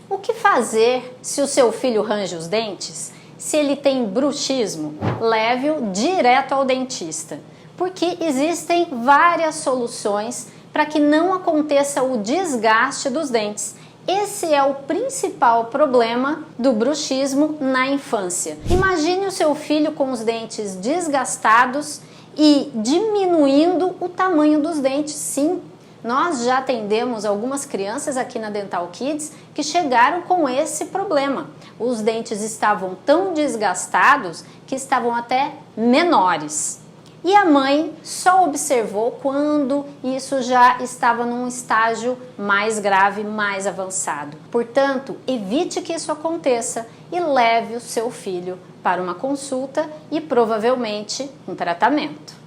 O que fazer se o seu filho range os dentes? Se ele tem bruxismo, leve-o direto ao dentista, porque existem várias soluções para que não aconteça o desgaste dos dentes. Esse é o principal problema do bruxismo na infância. Imagine o seu filho com os dentes desgastados e diminuindo o tamanho dos dentes. Sim, nós já atendemos algumas crianças aqui na Dental Kids que chegaram com esse problema. Os dentes estavam tão desgastados que estavam até menores. E a mãe só observou quando isso já estava num estágio mais grave, mais avançado. Portanto, evite que isso aconteça e leve o seu filho para uma consulta e provavelmente um tratamento.